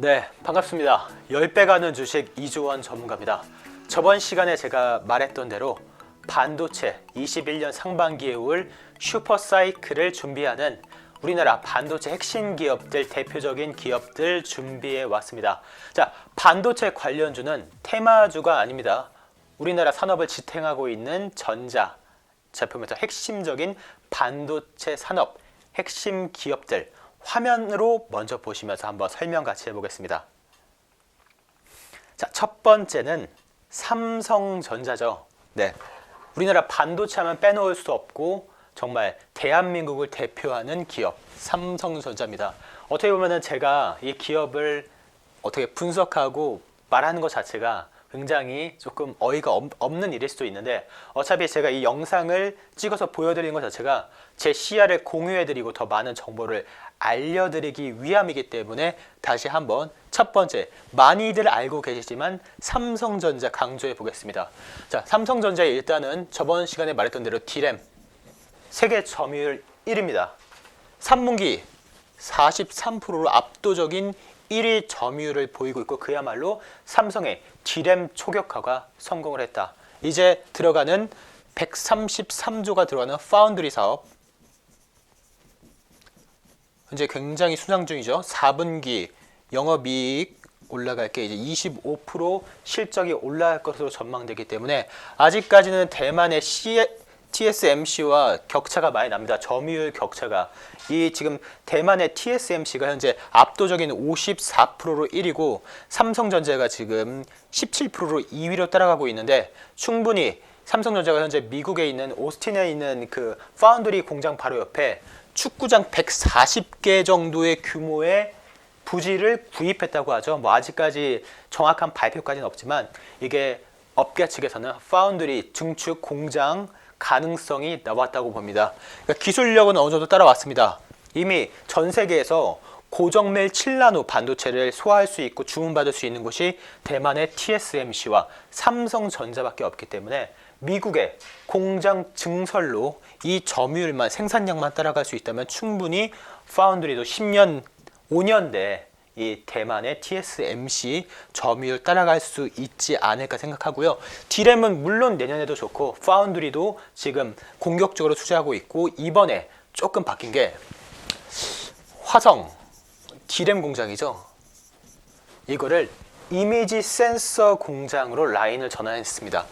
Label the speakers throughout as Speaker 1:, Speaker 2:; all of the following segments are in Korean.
Speaker 1: 네, 반갑습니다. 10배 가는 주식 이주원 전문가입니다. 저번 시간에 제가 말했던 대로 반도체 21년 상반기에 올 슈퍼사이클을 준비하는 우리나라 반도체 핵심 기업들, 대표적인 기업들 준비해 왔습니다. 자, 반도체 관련주는 테마주가 아닙니다. 우리나라 산업을 지탱하고 있는 전자, 제품에서 핵심적인 반도체 산업, 핵심 기업들 화면으로 먼저 보시면서 한번 설명 같이 해보겠습니다. 자, 첫 번째는 삼성전자죠. 네, 우리나라 반도체 하면 빼놓을 수 없고 정말 대한민국을 대표하는 기업 삼성전자입니다. 어떻게 보면은 제가 이 기업을 어떻게 분석하고 말하는 것 자체가 굉장히 조금 어이가 없는 일일 수도 있는데, 어차피 제가 이 영상을 찍어서 보여드리는 것 자체가 제 시야를 공유해드리고 더 많은 정보를 알려드리기 위함이기 때문에 다시 한번 첫 번째, 많이들 알고 계시지만 삼성전자 강조해 보겠습니다. 자, 삼성전자의 일단은 저번 시간에 말했던 대로 D램 세계 점유율 1위입니다. 3분기 43%로 압도적인 1위 점유율을 보이고 있고, 그야말로 삼성의 D램 초격화가 성공을 했다. 이제 들어가는 133조가 들어가는 파운드리 사업, 현재 굉장히 순항 중이죠. 4분기 영업이익 올라갈 게 이제 25% 실적이 올라갈 것으로 전망되기 때문에 아직까지는 대만의 TSMC와 격차가 많이 납니다. 점유율 격차가. 이 지금 대만의 TSMC가 현재 압도적인 54%로 1위고 삼성전자가 지금 17%로 2위로 따라가고 있는데, 충분히 삼성전자가 현재 미국에 있는 오스틴에 있는 그 파운드리 공장 바로 옆에 축구장 140개 정도의 규모의 부지를 구입했다고 하죠. 뭐 아직까지 정확한 발표까지는 없지만 이게 업계 측에서는 파운드리 증축 공장 가능성이 나왔다고 봅니다. 그러니까 기술력은 어느 정도 따라왔습니다. 이미 전 세계에서 고정밀 7나노 반도체를 소화할 수 있고 주문받을 수 있는 곳이 대만의 TSMC와 삼성전자밖에 없기 때문에 미국의 공장 증설로 이 점유율만, 생산량만 따라갈 수 있다면 충분히 파운드리도 10년, 5년 내에 이 대만의 TSMC 점유율 따라갈 수 있지 않을까 생각하고요. D램은 물론 내년에도 좋고 파운드리도 지금 공격적으로 투자하고 있고, 이번에 조금 바뀐 게 화성 D램 공장이죠. 이거를 이미지 센서 공장으로 라인을 전환했습니다.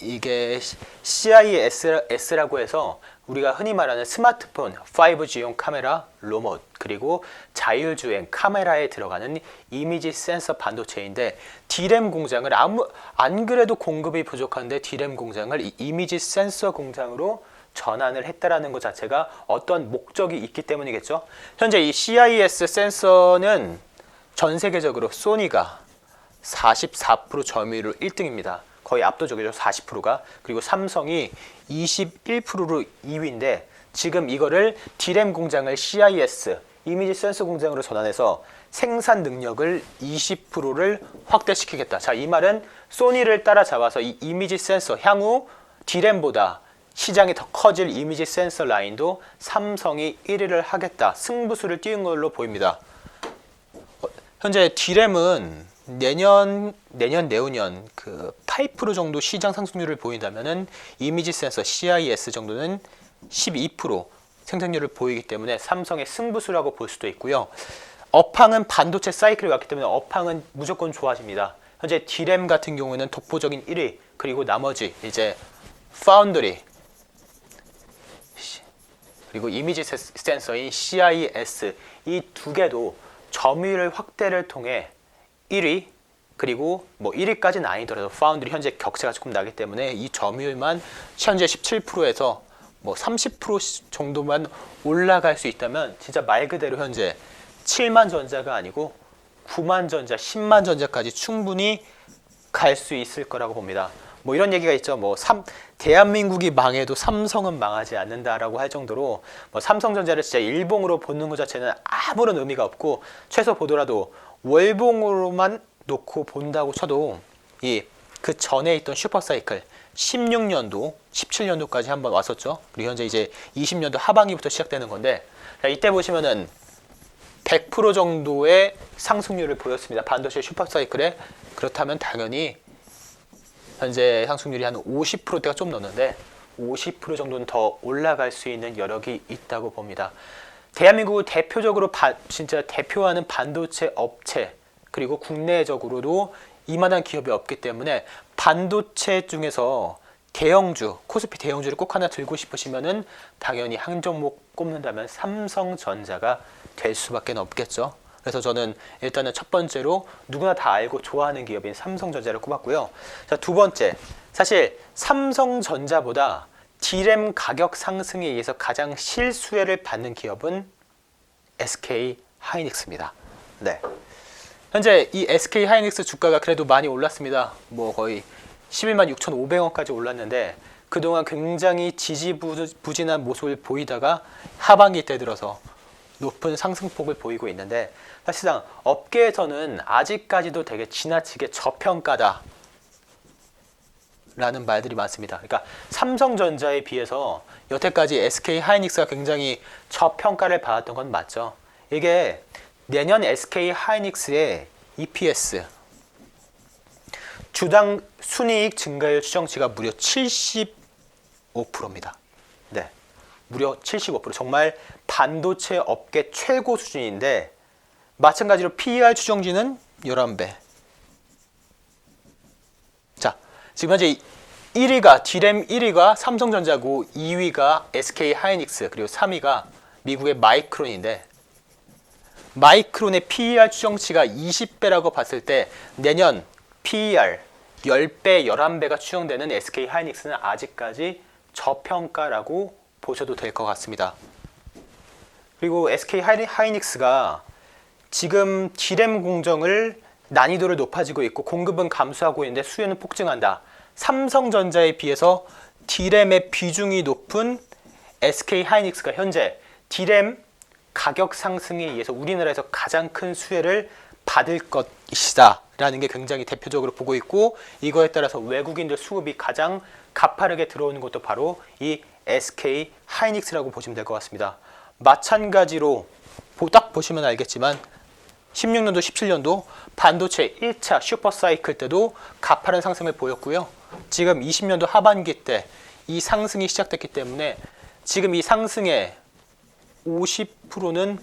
Speaker 1: 이게 CIS라고 해서 우리가 흔히 말하는 스마트폰 5G용 카메라, 로봇, 그리고 자율주행 카메라에 들어가는 이미지 센서 반도체인데, D램 공장을 안 그래도 공급이 부족한데 D램 공장을 이 이미지 센서 공장으로 전환을 했다라는 것 자체가 어떤 목적이 있기 때문이겠죠. 현재 이 CIS 센서는 전 세계적으로 소니가 44% 점유율 1등입니다. 거의 압도적이죠. 40%가. 그리고 삼성이 21%로 2위인데, 지금 이거를 D램 공장을 CIS 이미지 센서 공장으로 전환해서 생산 능력을 20%를 확대시키겠다. 자, 이 말은 소니를 따라잡아서 이 이미지 센서, 향후 D램보다 시장이 더 커질 이미지 센서 라인도 삼성이 1위를 하겠다. 승부수를 띄운 걸로 보입니다. 현재 D램은 내년, 내후년 그 8% 정도 시장 상승률을 보인다면은 이미지 센서 CIS 정도는 12% 생산률을 보이기 때문에 삼성의 승부수라고 볼 수도 있고요. 업황은 반도체 사이클이 왔기 때문에 업황은 무조건 좋아집니다. 현재 D램 같은 경우에는 독보적인 1위, 그리고 나머지 이제 파운드리, 그리고 이미지 센서인 CIS, 이 두 개도 점유율 확대를 통해 1위, 그리고 뭐 1위까지는 아니더라도 파운드리 현재 격차가 조금 나기 때문에 이 점유율만 현재 17%에서 뭐 30% 정도만 올라갈 수 있다면 진짜 말 그대로 현재 7만 전자가 아니고 9만 전자, 10만 전자까지 충분히 갈 수 있을 거라고 봅니다. 뭐 이런 얘기가 있죠. 뭐 대한민국이 망해도 삼성은 망하지 않는다라고 할 정도로 뭐 삼성전자를 진짜 일봉으로 보는 것 자체는 아무런 의미가 없고, 최소 보더라도 월봉으로만 놓고 본다고 쳐도 그 전에 있던 슈퍼사이클 16년도, 17년도까지 한번 왔었죠. 그리고 현재 이제 20년도 하반기부터 시작되는 건데, 자, 이때 보시면은 100% 정도의 상승률을 보였습니다. 반도체 슈퍼사이클에. 그렇다면 당연히 현재 상승률이 한 50%대가 좀 넘는데 50% 정도는 더 올라갈 수 있는 여력이 있다고 봅니다. 대한민국을 대표적으로 진짜 대표하는 반도체 업체 그리고 국내적으로도 이만한 기업이 없기 때문에 반도체 중에서 대형주, 코스피 대형주를 꼭 하나 들고 싶으시면은 당연히 한 종목 꼽는다면 삼성전자가 될 수밖에 없겠죠. 그래서 저는 일단은 첫 번째로 누구나 다 알고 좋아하는 기업인 삼성전자를 꼽았고요. 자, 두 번째, 사실 삼성전자보다 D램 가격 상승에 의해서 가장 실수혜를 받는 기업은 SK 하이닉스입니다. 네. 현재 이 SK 하이닉스 주가가 그래도 많이 올랐습니다. 뭐 거의 11만 6,500원까지 올랐는데 그동안 굉장히 지지부진한 모습을 보이다가 하반기 때 들어서 높은 상승폭을 보이고 있는데 사실상 업계에서는 아직까지도 되게 지나치게 저평가다 라는 말들이 많습니다. 그러니까 삼성전자에 비해서 여태까지 SK 하이닉스가 굉장히 저평가를 받았던 건 맞죠. 이게 내년 SK 하이닉스의 EPS 주당 순이익 증가율 추정치가 무려 75%입니다. 네, 무려 75%. 정말 반도체 업계 최고 수준인데 마찬가지로 PER 추정치는 11배. 자, 지금 현재 1위가 D램 1위가 삼성전자고 2위가 SK 하이닉스 그리고 3위가 미국의 마이크론인데 마이크론의 PER 추정치가 20배라고 봤을 때 내년 PER 10배, 11배가 추정되는 SK 하이닉스는 아직까지 저평가라고 보셔도 될 것 같습니다. 그리고 SK 하이닉스가 지금 D램 공정을 난이도를 높아지고 있고 공급은 감소하고 있는데 수요는 폭증한다. 삼성전자에 비해서 D램의 비중이 높은 SK 하이닉스가 현재 D램 가격 상승에 의해서 우리나라에서 가장 큰 수혜를 받을 것이다 라는 게 굉장히 대표적으로 보고 있고 이거에 따라서 외국인들 수급이 가장 가파르게 들어오는 것도 바로 이 SK 하이닉스라고 보시면 될 것 같습니다. 마찬가지로 딱 보시면 알겠지만 16년도, 17년도 반도체 1차 슈퍼사이클 때도 가파른 상승을 보였고요. 지금 20년도 하반기 때 이 상승이 시작됐기 때문에 지금 이 상승의 50%는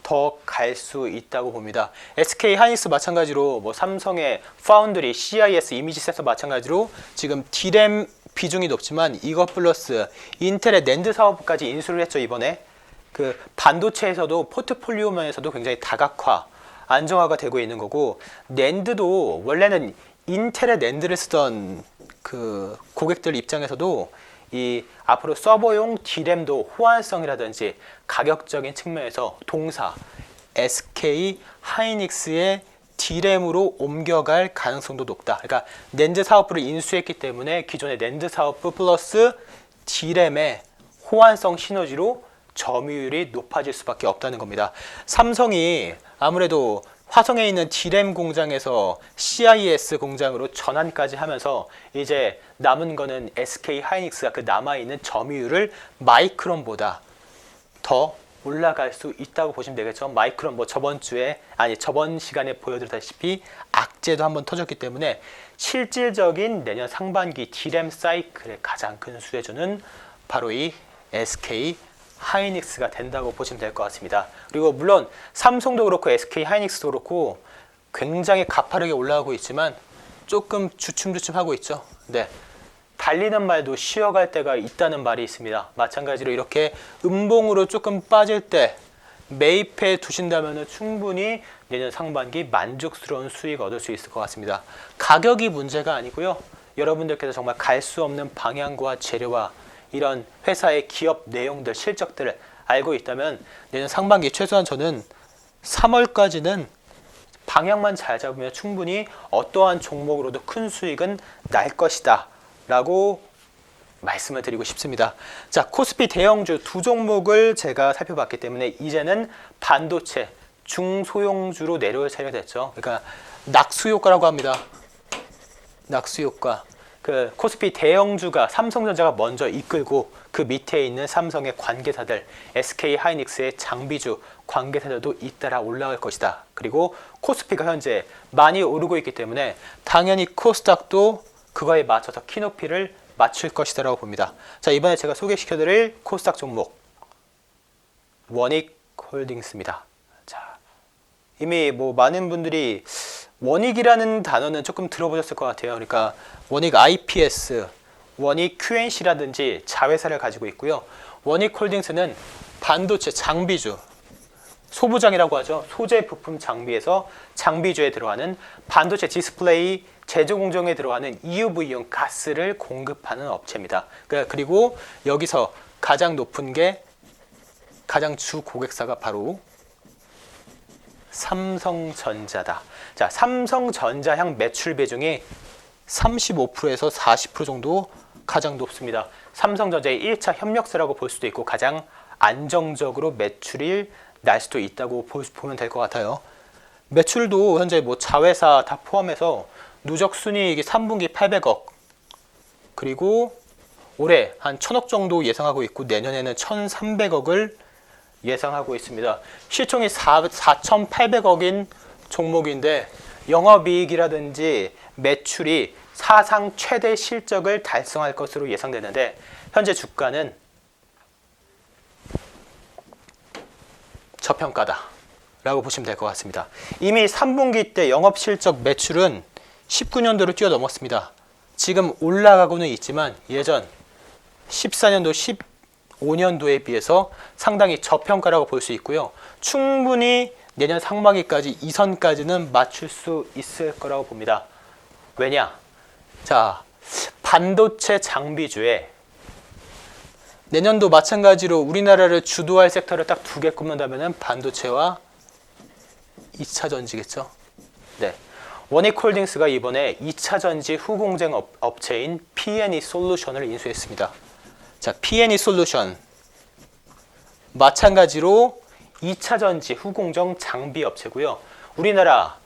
Speaker 1: 더 갈 수 있다고 봅니다. SK 하이닉스 마찬가지로 뭐 삼성의 파운드리, CIS 이미지 센서 마찬가지로 지금 D램 비중이 높지만 이것 플러스 인텔의 낸드 사업까지 인수를 했죠. 이번에 그 반도체에서도 포트폴리오 면에서도 굉장히 다각화, 안정화가 되고 있는 거고 낸드도 원래는 인텔의 낸드를 쓰던 그 고객들 입장에서도 이 앞으로 서버용 D램도 호환성이라든지 가격적인 측면에서 동사 SK 하이닉스의 D램으로 옮겨갈 가능성도 높다. 그러니까 낸드 사업부를 인수했기 때문에 기존의 낸드 사업부 플러스 D램의 호환성 시너지로 점유율이 높아질 수밖에 없다는 겁니다. 삼성이 아무래도 화성에 있는 D램 공장에서 CIS 공장으로 전환까지 하면서 이제 남은 거는 SK 하이닉스가 그 남아있는 점유율을 마이크론보다 더 올라갈 수 있다고 보시면 되겠죠. 마이크론 뭐 저번 시간에 보여드렸다시피 악재도 한번 터졌기 때문에 실질적인 내년 상반기 D램 사이클의 가장 큰 수혜주는 바로 이 SK 하이닉스가 된다고 보시면 될 것 같습니다. 그리고 물론 삼성도 그렇고 SK 하이닉스도 그렇고 굉장히 가파르게 올라가고 있지만 조금 주춤주춤하고 있죠. 네, 달리는 말도 쉬어갈 때가 있다는 말이 있습니다. 마찬가지로 이렇게 음봉으로 조금 빠질 때 매입해 두신다면 충분히 내년 상반기 만족스러운 수익 얻을 수 있을 것 같습니다. 가격이 문제가 아니고요. 여러분들께서 정말 갈 수 없는 방향과 재료와 이런 회사의 기업 내용들, 실적들을 알고 있다면 내년 상반기 최소한 저는 3월까지는 방향만 잘 잡으면 충분히 어떠한 종목으로도 큰 수익은 날 것이다 라고 말씀을 드리고 싶습니다. 자, 코스피 대형주 두 종목을 제가 살펴봤기 때문에 이제는 반도체 중소형주로 내려올 차례가 됐죠. 그러니까 낙수 효과라고 합니다. 낙수 효과. 그 코스피 대형주가 삼성전자가 먼저 이끌고 그 밑에 있는 삼성의 관계사들, SK 하이닉스의 장비주 관계사들도 잇따라 올라갈 것이다. 그리고 코스피가 현재 많이 오르고 있기 때문에 당연히 코스닥도 그거에 맞춰서 키높이를 맞출 것이다라고 봅니다. 자, 이번에 제가 소개시켜드릴 코스닥 종목 원익홀딩스입니다. 자, 이미 뭐 많은 분들이 원익이라는 단어는 조금 들어보셨을 것 같아요. 그러니까 원익 IPS, 원익 QNC라든지 자회사를 가지고 있고요. 원익홀딩스는 반도체 장비주, 소부장이라고 하죠. 소재 부품 장비에서 장비주에 들어가는 반도체 디스플레이 제조 공정에 들어가는 EUV용 가스를 공급하는 업체입니다. 그리고 여기서 가장 높은 게 가장 주 고객사가 바로 삼성전자다. 자, 삼성전자 향 매출 비중이 35%에서 40% 정도 가장 높습니다. 삼성전자의 1차 협력사라고 볼 수도 있고 가장 안정적으로 매출이 날 수도 있다고 보면 될 것 같아요. 매출도 현재 뭐 자회사 다 포함해서 누적 순이익이 3분기 800억, 그리고 올해 한 1000억 정도 예상하고 있고 내년에는 1300억을 예상하고 있습니다. 시총이 4,800억인 종목인데 영업이익이라든지 매출이 사상 최대 실적을 달성할 것으로 예상되는데 현재 주가는 저평가다 라고 보시면 될 것 같습니다. 이미 3분기 때 영업실적 매출은 19년도를 뛰어넘었습니다. 지금 올라가고는 있지만 예전 14년도, 15년도에 비해서 상당히 저평가라고 볼 수 있고요. 충분히 내년 상반기까지 이 선까지는 맞출 수 있을 거라고 봅니다. 왜냐? 자, 반도체 장비주에 내년도 마찬가지로 우리나라를 주도할 섹터를 딱 두 개 꼽는다면 반도체와 2차 전지겠죠. 네. 원익홀딩스가 이번에 2차 전지 후공정 업체인 P&E 솔루션을 인수했습니다. 자, P&E 솔루션 마찬가지로 2차 전지 후공정 장비 업체고요. 우리나라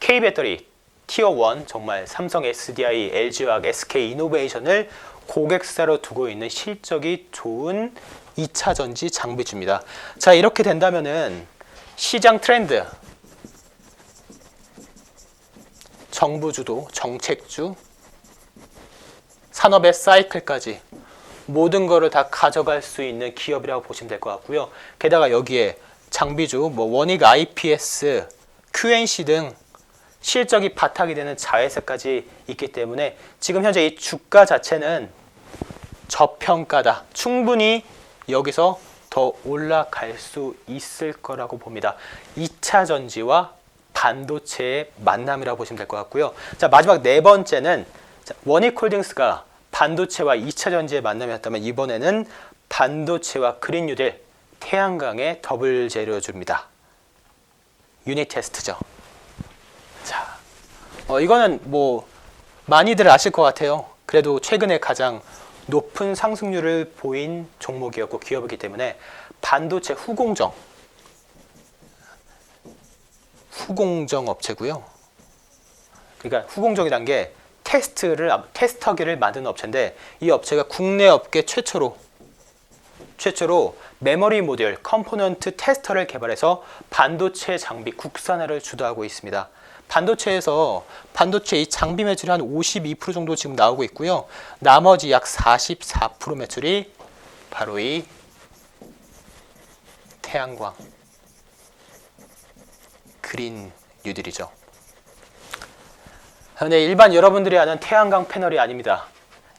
Speaker 1: K배터리 티어1 정말 삼성 SDI, LG화학, SK 이노베이션을 고객사로 두고 있는 실적이 좋은 2차 전지 장비주입니다. 자, 이렇게 된다면은 시장 트렌드, 정부 주도, 정책주, 산업의 사이클까지 모든 거를 다 가져갈 수 있는 기업이라고 보시면 될 것 같고요. 게다가 여기에 장비주, 뭐 원익 IPS, QNC 등 실적이 바탕이 되는 자회사까지 있기 때문에 지금 현재 이 주가 자체는 저평가다. 충분히 여기서 더 올라갈 수 있을 거라고 봅니다. 2차 전지와 반도체의 만남이라고 보시면 될 것 같고요. 자, 마지막 네 번째는 원익홀딩스가 반도체와 2차 전지의 만남이었다면 이번에는 반도체와 그린 뉴딜, 태양광의 더블 재료주입니다. 유닛 테스트죠. 자, 이거는 뭐 많이들 아실 것 같아요. 그래도 최근에 가장 높은 상승률을 보인 종목이었고 기업이기 때문에 반도체 후공정 업체고요. 그러니까 후공정이란 게 테스터기를 만드는 업체인데 이 업체가 국내 업계 최초로 메모리 모듈 컴포넌트 테스터를 개발해서 반도체 장비 국산화를 주도하고 있습니다. 반도체에서 반도체 이 장비 매출이 한 52% 정도 지금 나오고 있고요. 나머지 약 44% 매출이 바로 이 태양광, 그린 뉴딜이죠. 근데 일반 여러분들이 아는 태양광 패널이 아닙니다.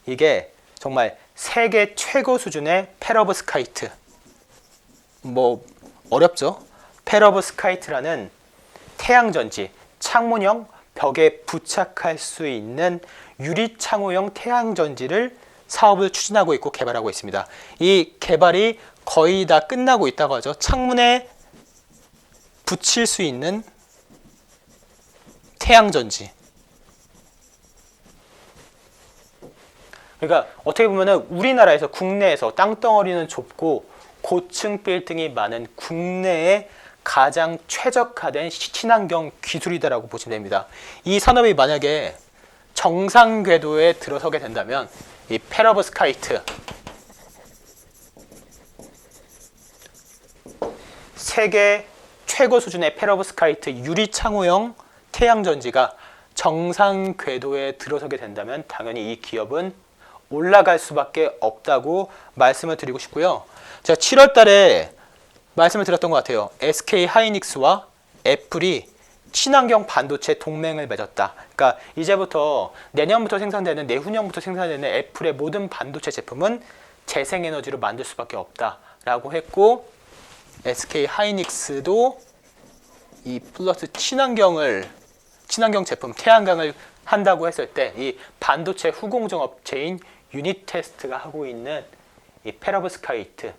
Speaker 1: 이게 정말 세계 최고 수준의 페로브스카이트, 뭐 어렵죠? 페로브스카이트라는 태양전지, 창문형 벽에 부착할 수 있는 유리창호형 태양전지를 사업을 추진하고 있고 개발하고 있습니다. 이 개발이 거의 다 끝나고 있다고 하죠. 창문에 붙일 수 있는 태양전지. 그러니까 어떻게 보면은 우리나라에서 국내에서 땅덩어리는 좁고 고층 빌딩이 많은 국내의 가장 최적화된 친환경 기술이다라고 보시면 됩니다. 이 산업이 만약에 정상 궤도에 들어서게 된다면 이 페로브스카이트 세계 최고 수준의 페로브스카이트 유리창호형 태양전지가 정상 궤도에 들어서게 된다면 당연히 이 기업은 올라갈 수밖에 없다고 말씀을 드리고 싶고요. 제가 7월 달에 말씀을 드렸던 것 같아요. SK 하이닉스와 애플이 친환경 반도체 동맹을 맺었다. 그러니까 이제부터 내년부터 생산되는, 내후년부터 생산되는 애플의 모든 반도체 제품은 재생에너지로 만들 수밖에 없다라고 했고, SK 하이닉스도 이 플러스 친환경 제품 태양광을 한다고 했을 때 이 반도체 후공정 업체인 유니테스트가 하고 있는 이 페로브스카이트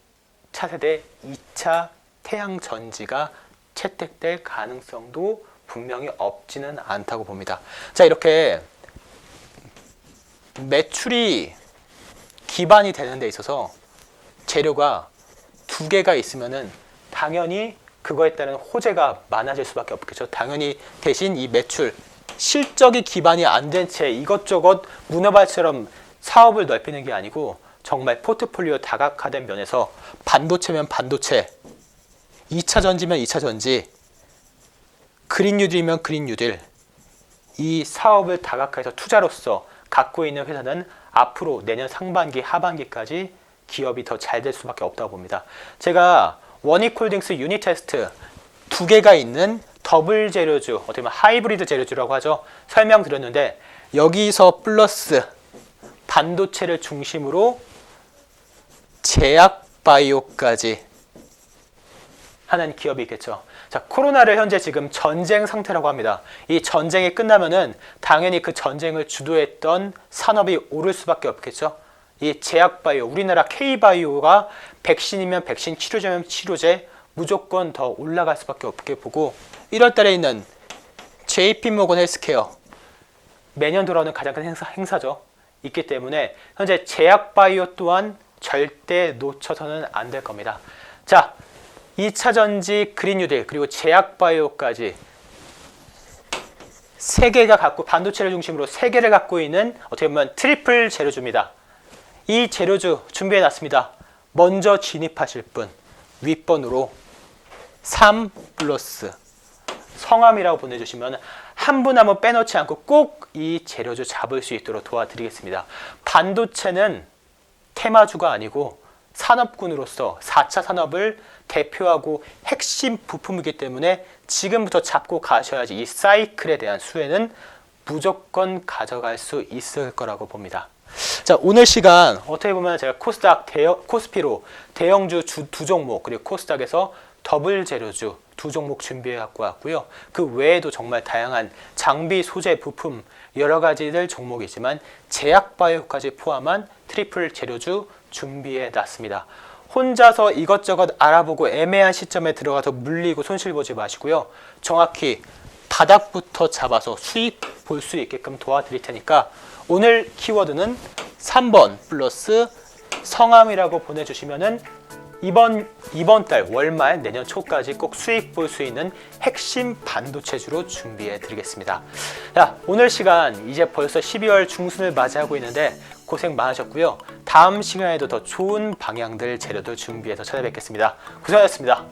Speaker 1: 차세대 2차 태양전지가 채택될 가능성도 분명히 없지는 않다고 봅니다. 자, 이렇게 매출이 기반이 되는 데 있어서 재료가 두 개가 있으면은 당연히 그거에 따른 호재가 많아질 수밖에 없겠죠. 당연히 대신 이 매출 실적이 기반이 안 된 채 이것저것 문어발처럼 사업을 넓히는 게 아니고 정말 포트폴리오 다각화된 면에서 반도체면 반도체, 2차 전지면 2차 전지, 그린 뉴딜이면 그린 뉴딜, 이 사업을 다각화해서 투자로서 갖고 있는 회사는 앞으로 내년 상반기, 하반기까지 기업이 더 잘 될 수밖에 없다고 봅니다. 제가 원익홀딩스 유니테스트 두 개가 있는 더블 재료주, 어떻게 보면 하이브리드 재료주라고 하죠. 설명드렸는데 여기서 플러스 반도체를 중심으로 제약바이오까지 하는 기업이 있겠죠. 자, 코로나를 현재 지금 전쟁 상태라고 합니다. 이 전쟁이 끝나면은 당연히 그 전쟁을 주도했던 산업이 오를 수밖에 없겠죠. 이 제약바이오, 우리나라 K바이오가 백신이면 백신, 치료제면 치료제 무조건 더 올라갈 수밖에 없게 보고 1월 달에 있는 JP모건 헬스케어 매년 돌아오는 가장 큰 행사죠. 있기 때문에 현재 제약바이오 또한 절대 놓쳐서는 안 될 겁니다. 자, 2차 전지, 그린 뉴딜, 그리고 제약바이오까지 세 개가 갖고 반도체를 중심으로 세 개를 갖고 있는 어떻게 보면 트리플 재료주입니다. 이 재료주 준비해 놨습니다. 먼저 진입하실 분 윗번으로 3 플러스 성함이라고 보내주시면 한 분 한 분 빼놓지 않고 꼭 이 재료주 잡을 수 있도록 도와드리겠습니다. 반도체는 테마주가 아니고 산업군으로서 4차 산업을 대표하고 핵심 부품이기 때문에 지금부터 잡고 가셔야지 이 사이클에 대한 수혜는 무조건 가져갈 수 있을 거라고 봅니다. 자, 오늘 시간 어떻게 보면 제가 코스닥, 코스피로 대형주 두 종목, 그리고 코스닥에서 더블 재료주 두 종목 준비해 갖고 왔고요. 그 외에도 정말 다양한 장비, 소재, 부품 여러 가지들 종목이 있지만 제약바이오까지 포함한 트리플 재료주 준비해 놨습니다. 혼자서 이것저것 알아보고 애매한 시점에 들어가서 물리고 손실 보지 마시고요. 정확히 바닥부터 잡아서 수익 볼 수 있게끔 도와드릴 테니까 오늘 키워드는 3번 플러스 성함이라고 보내주시면은 이번 달 월말 내년 초까지 꼭 수익 볼 수 있는 핵심 반도체주로 준비해 드리겠습니다. 자, 오늘 시간 이제 벌써 12월 중순을 맞이하고 있는데 고생 많으셨고요. 다음 시간에도 더 좋은 방향들, 재료들 준비해서 찾아뵙겠습니다. 고생하셨습니다.